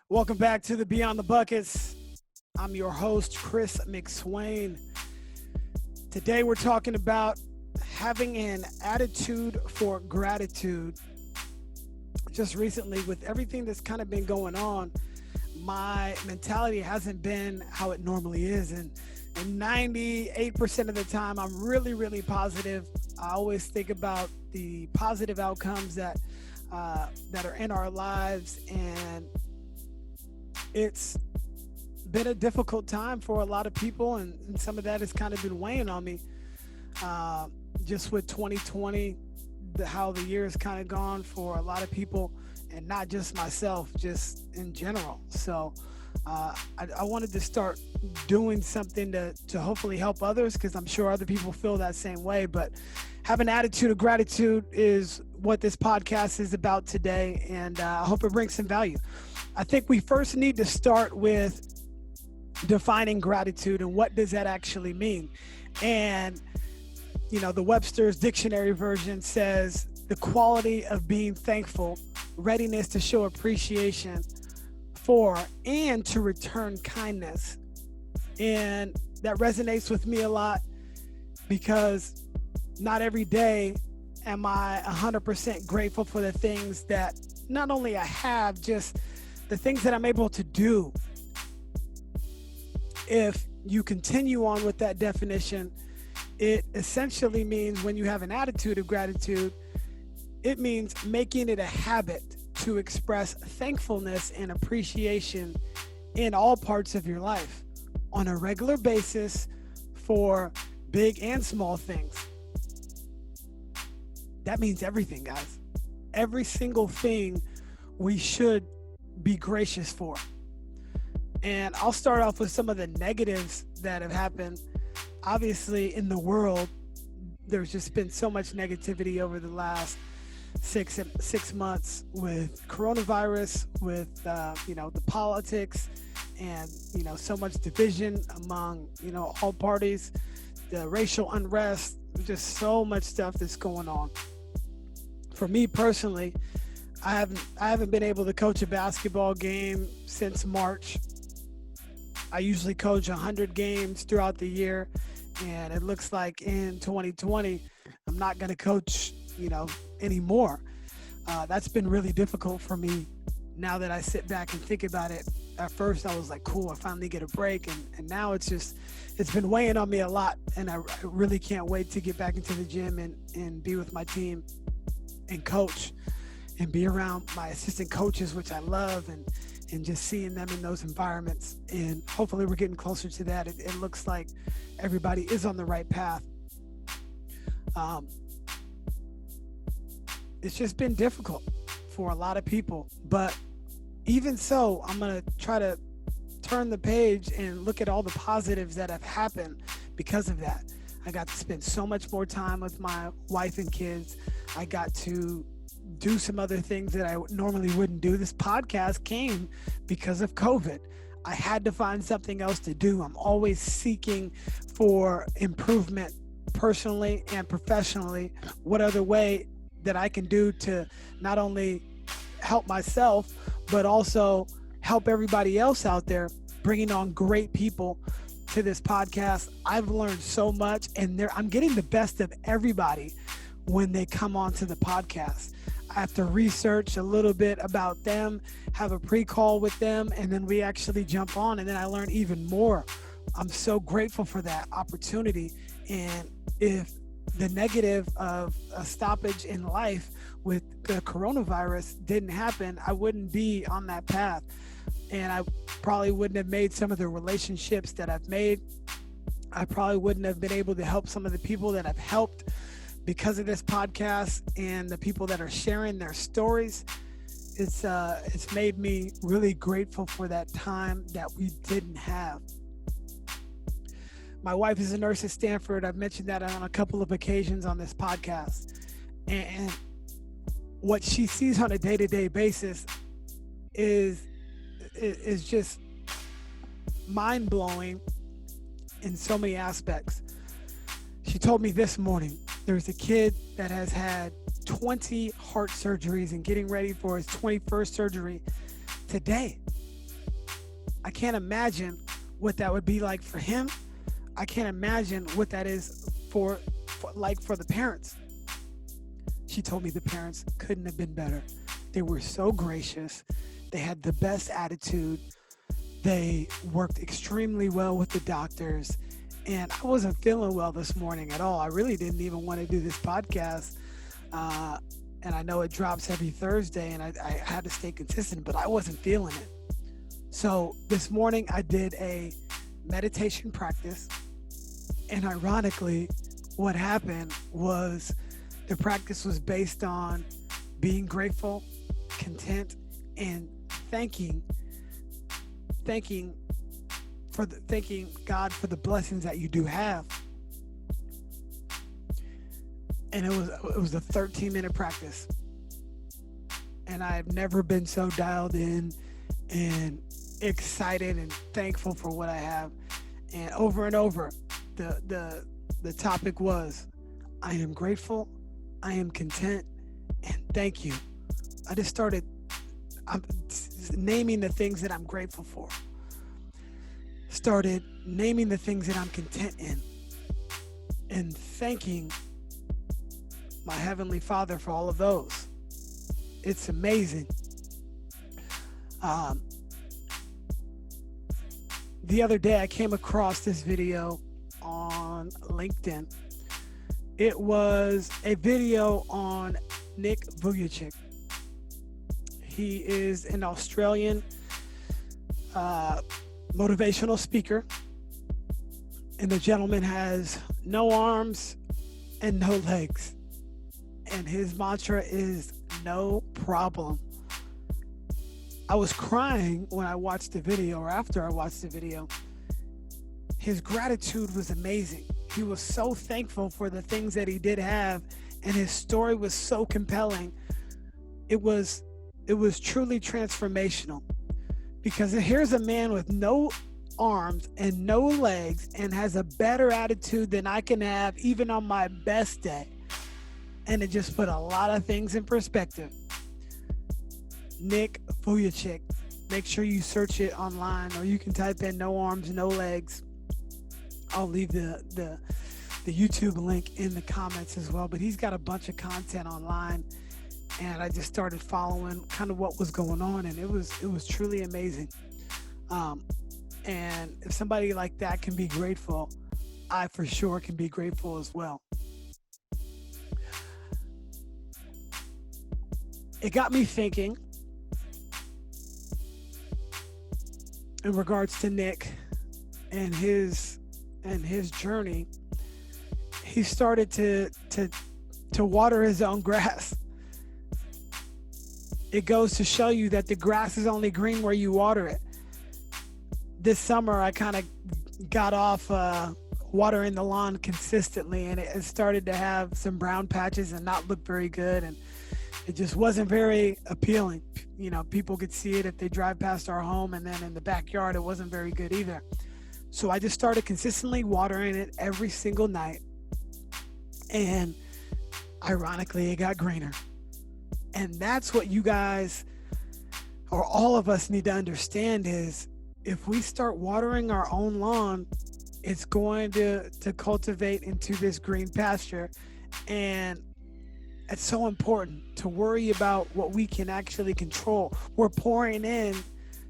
Welcome back to the Beyond the Buckets. I'm your host, Chris McSwain. Today we're talking about having an attitude for gratitude. Just recently, with everything that's kind of been going on, my mentality hasn't been how it normally is. And 98% of the time, I'm really positive. I always think about the positive outcomes that are in our lives, and it's been a difficult time for a lot of people, and some of that has kind of been weighing on me. Just with 2020, how the year has kind of gone for a lot of people, and not just myself, just in general. So I wanted to start doing something to hopefully help others, because I'm sure other people feel that same way. But have an attitude of gratitude is what this podcast is about today, and I hope it brings some value. I think we first need to start with defining gratitude and what does that actually mean. And, the Webster's dictionary version says the quality of being thankful, readiness to show appreciation for, and to return kindness. And that resonates with me a lot, because not every day am I 100% grateful for the things that not only I have, just the things that I'm able to do. If you continue on with that definition, it essentially means, when you have an attitude of gratitude, it means making it a habit to express thankfulness and appreciation in all parts of your life on a regular basis for big and small things. That means everything, guys. Every single thing we should be gracious for. And I'll start off with some of the negatives that have happened. Obviously, in the world, there's just been so much negativity over the last six months with coronavirus, with the politics, and so much division among all parties, the racial unrest, just so much stuff that's going on. For me personally, I haven't been able to coach a basketball game since March. I usually coach 100 games throughout the year, and it looks like in 2020, I'm not going to coach, anymore. That's been really difficult for me now that I sit back and think about it. At first, I was like, cool, I finally get a break, and now it's been weighing on me a lot, and I really can't wait to get back into the gym and be with my team and coach and be around my assistant coaches, which I love, and just seeing them in those environments. And hopefully we're getting closer to that. It looks like everybody is on the right path. It's just been difficult for a lot of people, but even so, I'm going to try to turn the page and look at all the positives that have happened because of that. I got to spend so much more time with my wife and kids. I got to do some other things that I normally wouldn't do. This podcast came because of COVID. I had to find something else to do. I'm always seeking for improvement personally and professionally. What other way that I can do to not only help myself, but also help everybody else out there, bringing on great people to this podcast. I've learned so much, and I'm getting the best of everybody when they come onto the podcast. I have to research a little bit about them, have a pre-call with them, and then we actually jump on, and then I learn even more. I'm so grateful for that opportunity. And if the negative of a stoppage in life with the coronavirus didn't happen, I wouldn't be on that path. And I probably wouldn't have made some of the relationships that I've made. I probably wouldn't have been able to help some of the people that I've helped because of this podcast, and the people that are sharing their stories. It's made me really grateful for that time that we didn't have. My wife is a nurse at Stanford. I've mentioned that on a couple of occasions on this podcast. And what she sees on a day-to-day basis is just mind-blowing in so many aspects. She told me this morning, there's a kid that has had 20 heart surgeries and getting ready for his 21st surgery today. I can't imagine what that would be like for him. I can't imagine what that is for the parents. She told me the parents couldn't have been better. They were so gracious. They had the best attitude. They worked extremely well with the doctors. And I wasn't feeling well this morning at all. I really didn't even want to do this podcast. And I know it drops every Thursday, and I had to stay consistent, but I wasn't feeling it. So this morning I did a meditation practice. And ironically, what happened was the practice was based on being grateful, content, and thanking God for the blessings that you do have. And it was a 13-minute practice. And I've never been so dialed in and excited and thankful for what I have. And over, the topic was, I am grateful, I am content, and thank you. I'm naming the things that I'm grateful for. Started naming the things that I'm content in, and thanking my Heavenly Father for all of those. It's amazing. The other day I came across this video on LinkedIn. It was a video on Nick Vujicic. He is an Australian motivational speaker, and the gentleman has no arms and no legs, and his mantra is no problem. I was crying when I watched the video, or after I watched the video. His gratitude was amazing. He was so thankful for the things that he did have, and his story was so compelling. It was truly transformational, because here's a man with no arms and no legs and has a better attitude than I can have even on my best day. And it just put a lot of things in perspective. Nick Vujicic. Make sure you search it online, or you can type in no arms, no legs. I'll leave the YouTube link in the comments as well. But he's got a bunch of content online, and I just started following kind of what was going on, and it was truly amazing. And if somebody like that can be grateful, I for sure can be grateful as well. It got me thinking in regards to Nick and his journey. He started to water his own grass. It goes to show you that the grass is only green where you water it. This summer, I kind of got off watering the lawn consistently, and it started to have some brown patches and not look very good, and it just wasn't very appealing. You know, people could see it if they drive past our home, and then in the backyard, it wasn't very good either. So I just started consistently watering it every single night, and ironically, it got greener. And that's what you guys, or all of us, need to understand is, if we start watering our own lawn, it's going to cultivate into this green pasture. And it's so important to worry about what we can actually control. We're pouring in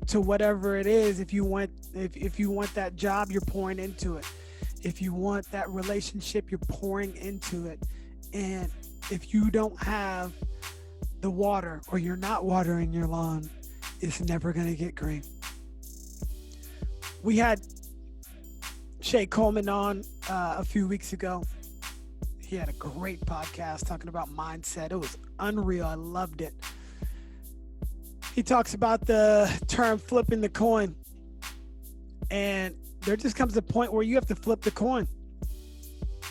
to whatever it is. If you want that job, you're pouring into it. If you want that relationship, you're pouring into it. And if you don't have the water, or you're not watering your lawn, it's never going to get green. We had Shay Coleman on a few weeks ago. He had a great podcast talking about mindset. It was unreal. I loved it. He talks about the term flipping the coin. And there just comes a point where you have to flip the coin.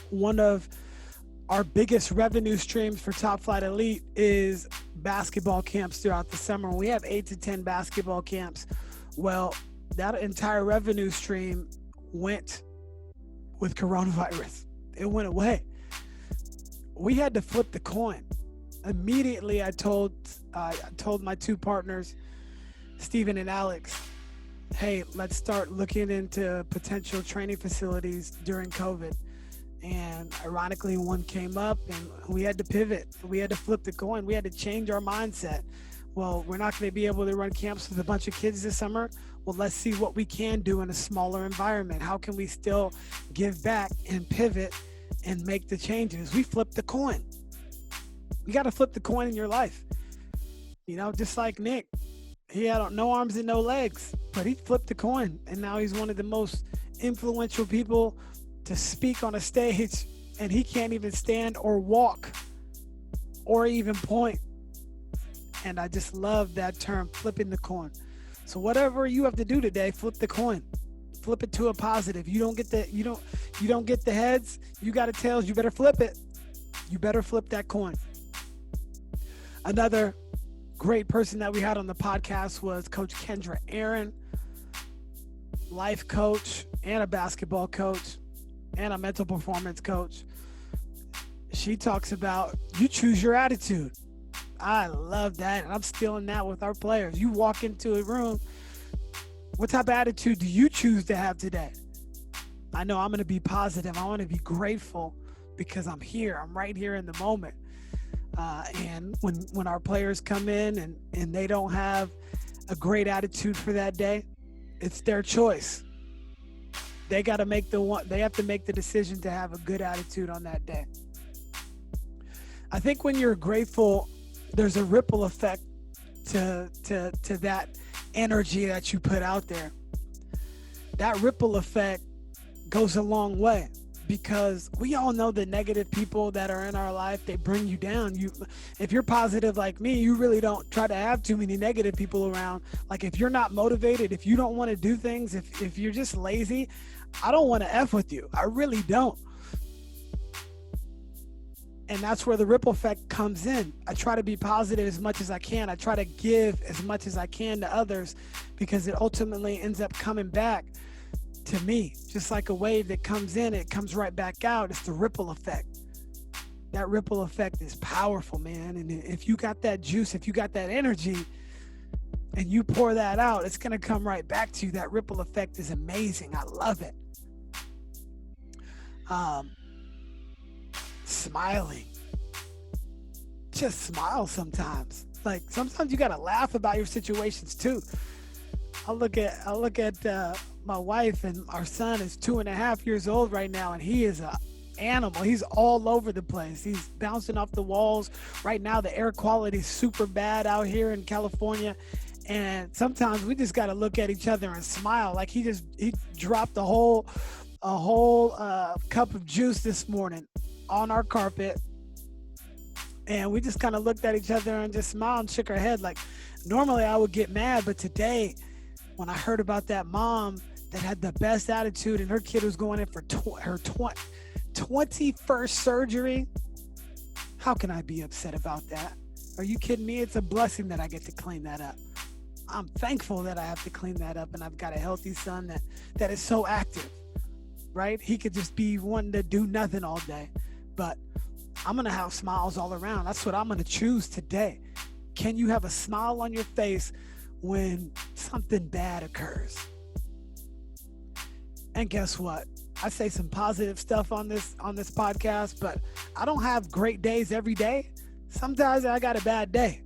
One of our biggest revenue streams for Top Flight Elite is basketball camps throughout the summer. We have 8 to 10 basketball camps. Well, that entire revenue stream went with coronavirus. It went away. We had to flip the coin. Immediately, I told my two partners, Steven and Alex, hey, let's start looking into potential training facilities during COVID. And ironically, one came up and we had to pivot. We had to flip the coin. We had to change our mindset. Well, we're not going to be able to run camps with a bunch of kids this summer. Well, let's see what we can do in a smaller environment. How can we still give back and pivot and make the changes? We flipped the coin. You got to flip the coin in your life. Just like Nick, he had no arms and no legs, but he flipped the coin. And now he's one of the most influential people to speak on a stage, and he can't even stand or walk or even point. And I just love that term, flipping the coin. So whatever you have to do today, flip the coin. Flip it to a positive. You don't get the heads, you got the tails, you better flip it. You better flip that coin. Another great person that we had on the podcast was Coach Kendra Aaron, life coach and a basketball coach and a mental performance coach. She talks about you choose your attitude. I love that. And I'm stealing that with our players. You walk into a room, what type of attitude do you choose to have today? I know I'm going to be positive. I want to be grateful because I'm here. I'm right here in the moment. And when our players come in and they don't have a great attitude for that day, it's their choice. They got to they have to make the decision to have a good attitude on that day. I think when you're grateful, there's a ripple effect to that energy that you put out there. That ripple effect goes a long way because we all know the negative people that are in our life, they bring you down. If you're positive like me, you really don't try to have too many negative people around. Like if you're not motivated, if you don't want to do things, if you're just lazy, I don't want to F with you. I really don't. And that's where the ripple effect comes in. I try to be positive as much as I can. I try to give as much as I can to others because it ultimately ends up coming back to me. Just like a wave that comes in, it comes right back out. It's the ripple effect. That ripple effect is powerful, man. And if you got that juice, if you got that energy and you pour that out, it's going to come right back to you. That ripple effect is amazing. I love it. Smiling. Just smile sometimes. Like sometimes you gotta laugh about your situations too. I look at my wife, and our son is 2.5 years old right now, and he is a animal. He's all over the place. He's bouncing off the walls. Right now the air quality is super bad out here in California, and sometimes we just gotta look at each other and smile. Like he dropped a whole cup of juice this morning on our carpet, and we just kind of looked at each other and just smiled and shook our head. Like normally I would get mad, but today when I heard about that mom that had the best attitude and her kid was going in for her 21st surgery, how can I be upset about that? Are you kidding me? It's a blessing that I get to clean that up. I'm thankful that I have to clean that up, and I've got a healthy son that is so active, right? He could just be wanting to do nothing all day. But I'm going to have smiles all around. That's what I'm going to choose today. Can you have a smile on your face when something bad occurs? And guess what? I say some positive stuff on this podcast, but I don't have great days every day. Sometimes I got a bad day.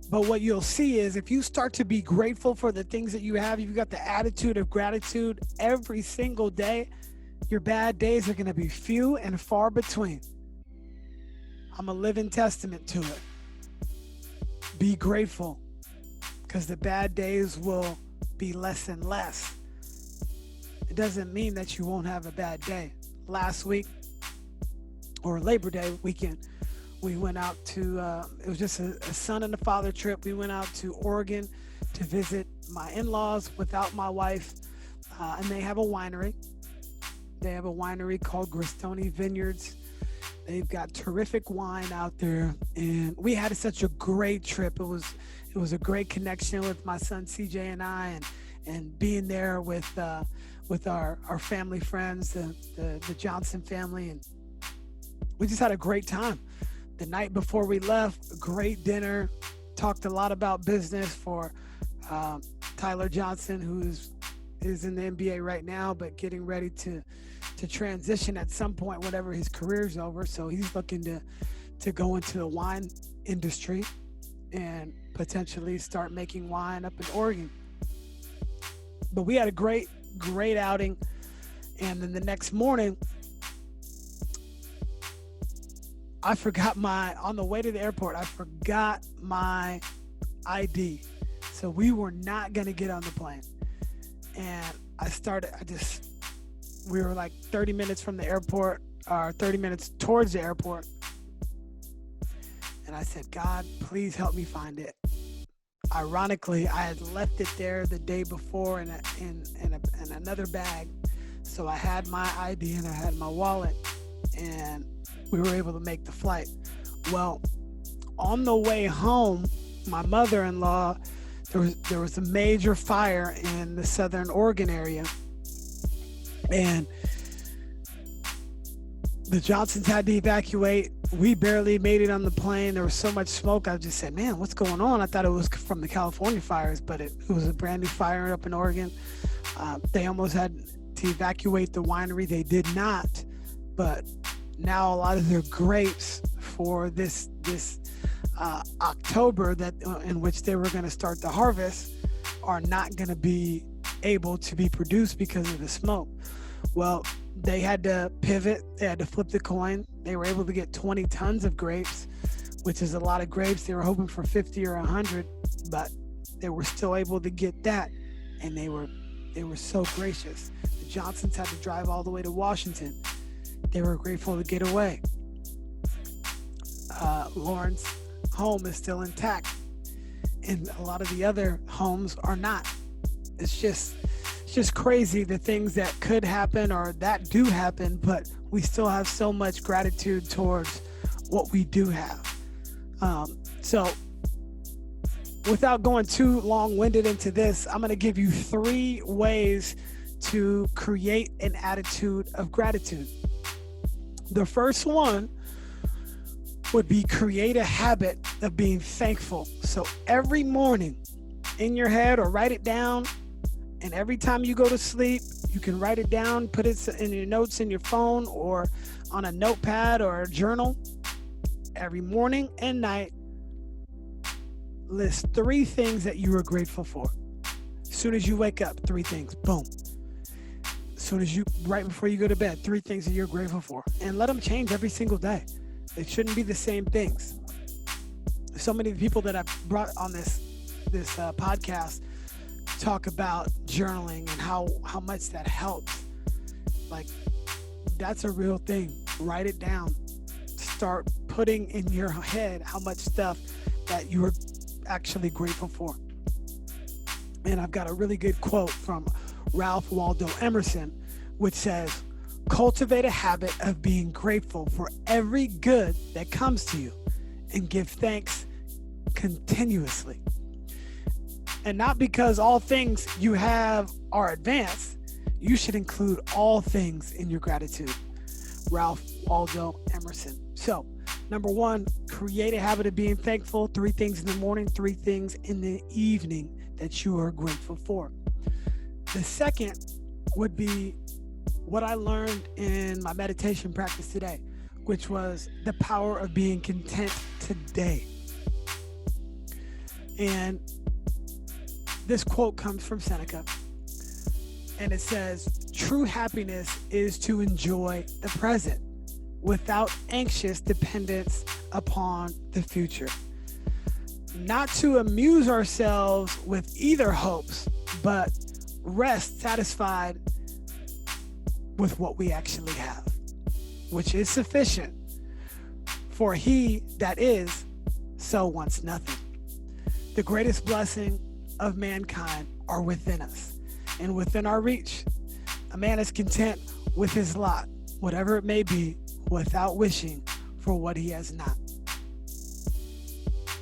But what you'll see is if you start to be grateful for the things that you have, you've got the attitude of gratitude every single day, your bad days are going to be few and far between. I'm a living testament to it. Be grateful because the bad days will be less and less. It doesn't mean that you won't have a bad day. Last week, or Labor Day weekend, we went out to, it was just a son and a father trip. We went out to Oregon to visit my in-laws without my wife, and they have a winery. They have a winery called Gristoni Vineyards. They've got terrific wine out there, and we had such a great trip. It was a great connection with my son CJ and I, and being there with our family friends, the Johnson family, and we just had a great time. The night before we left, a great dinner, talked a lot about business for Tyler Johnson, is in the NBA right now, but getting ready to transition at some point whenever his career's over. So he's looking to go into the wine industry and potentially start making wine up in Oregon. But we had a great outing. And then the next morning, on the way to the airport, I forgot my ID. So we were not going to get on the plane. And we were like 30 minutes from the airport, or 30 minutes towards the airport. And I said, God, please help me find it. Ironically, I had left it there the day before in another bag. So I had my ID and I had my wallet, and we were able to make the flight. Well, on the way home, my mother-in-law, there was a major fire in the southern Oregon area, and the Johnsons had to evacuate. We barely made it on the plane. There was so much smoke. I just said, man, what's going on? I thought it was from the California fires, but it was a brand new fire up in Oregon. They almost had to evacuate the winery. They did not, but now a lot of their grapes for this October in which they were going to start the harvest are not going to be able to be produced because of the smoke. Well, they had to pivot. They had to flip the coin. They were able to get 20 tons of grapes, which is a lot of grapes. They were hoping for 50 or 100, but they were still able to get that, and they were so gracious. The Johnsons had to drive all the way to Washington. They were grateful to get away. Lauren's home is still intact, and a lot of the other homes are not. It's just crazy, the things that could happen or that do happen, but we still have so much gratitude towards what we do have. So without going too long-winded into this, I'm going to give you 3 ways to create an attitude of gratitude. The first one would be create a habit of being thankful. So every morning in your head, or write it down, and every time you go to sleep, you can write it down, put it in your notes in your phone or on a notepad or a journal. Every morning and night, list 3 things that you are grateful for. As soon as you wake up, 3 things, boom. As soon as right before you go to bed, 3 things that you're grateful for, and let them change every single day. It shouldn't be the same things. So many people that I've brought on this podcast talk about journaling and how much that helps. Like, that's a real thing. Write it down. Start putting in your head how much stuff that you are actually grateful for. And I've got a really good quote from Ralph Waldo Emerson, which says, cultivate a habit of being grateful for every good that comes to you and give thanks continuously. And not because all things you have are advanced, you should include all things in your gratitude. Ralph Waldo Emerson. So, number 1, create a habit of being thankful. 3 things in the morning, 3 things in the evening that you are grateful for. The second would be what I learned in my meditation practice today, which was the power of being content today. And this quote comes from Seneca, and it says, true happiness is to enjoy the present without anxious dependence upon the future. Not to amuse ourselves with either hopes, but rest satisfied with what we actually have, which is sufficient. For he that is, so wants nothing. The greatest blessing of mankind are within us and within our reach. A man is content with his lot, whatever it may be, without wishing for what he has not.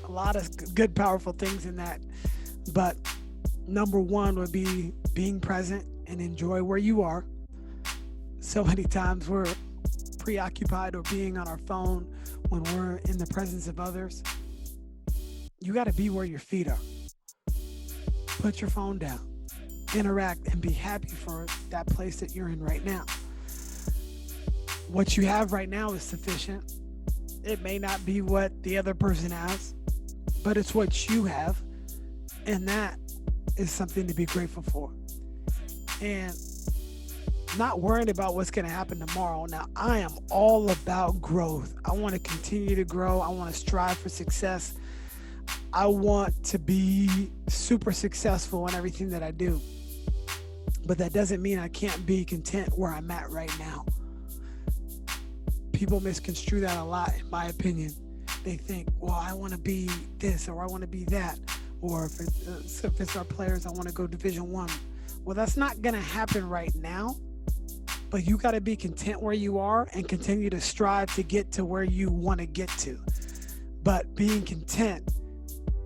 A lot of good, powerful things in that, but number 1 would be being present and enjoy where you are. So many times we're preoccupied or being on our phone when we're in the presence of others. You got to be where your feet are. Put your phone down, interact, and be happy for that place that you're in right now. What you have right now is sufficient. It may not be what the other person has, but it's what you have, and that is something to be grateful for. And not worrying about what's going to happen tomorrow. Now, I am all about growth. I want to continue to grow. I want to strive for success. I want to be super successful in everything that I do. But that doesn't mean I can't be content where I'm at right now. People misconstrue that a lot, in my opinion. They think, well, I want to be this, or I want to be that. Or if it's our players, I want to go Division I. Well, that's not going to happen right now. But you got to be content where you are and continue to strive to get to where you want to get to. But being content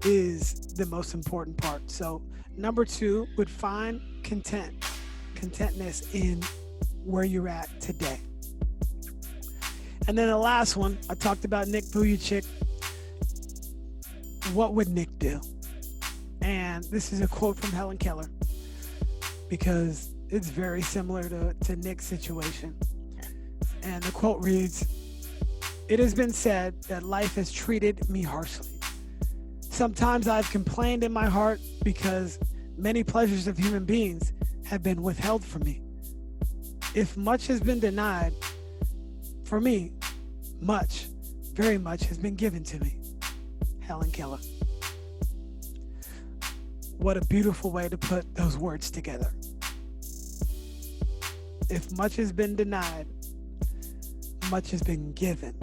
is the most important part. So number 2 would find contentness in where you're at today. And then the last one, I talked about Nick Vujicic. What would Nick do? And this is a quote from Helen Keller, because it's very similar to Nick's situation. And the quote reads, "It has been said that life has treated me harshly. Sometimes I've complained in my heart because many pleasures of human beings have been withheld from me. If much has been denied, for me, much, very much has been given to me." Helen Keller. What a beautiful way to put those words together. If much has been denied, much has been given.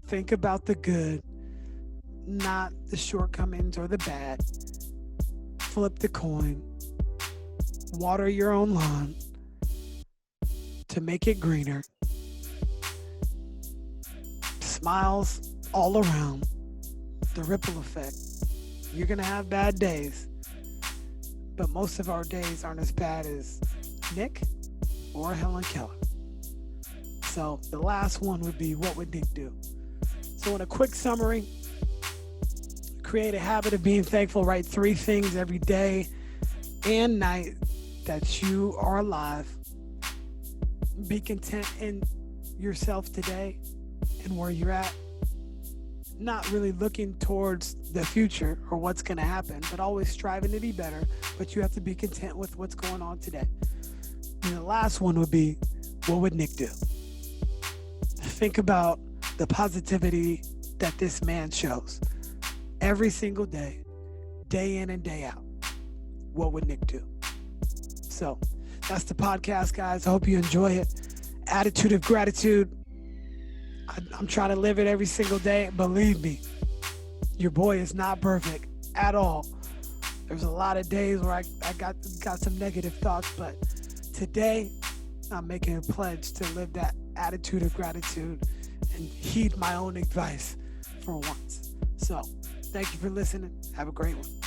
Think about the good, not the shortcomings or the bad. Flip the coin. Water your own lawn to make it greener. Smiles all around. The ripple effect. You're going to have bad days, but most of our days aren't as bad as Nick or Helen Keller. So the last one would be, what would Nick do? So in a quick summary, create a habit of being thankful. Write 3 things every day and night that you are alive. Be content in yourself today and where you're at. Not really looking towards the future or what's going to happen, but always striving to be better. But you have to be content with what's going on today. And the last one would be, what would Nick do? Think about the positivity that this man shows every single day, day in and day out. What would Nick do? So that's the podcast, guys. I hope you enjoy it. Attitude of gratitude. I'm trying to live it every single day. Believe me, your boy is not perfect at all. There's a lot of days where I got some negative thoughts, but today I'm making a pledge to live that attitude of gratitude and heed my own advice for once. So thank you for listening. Have a great one.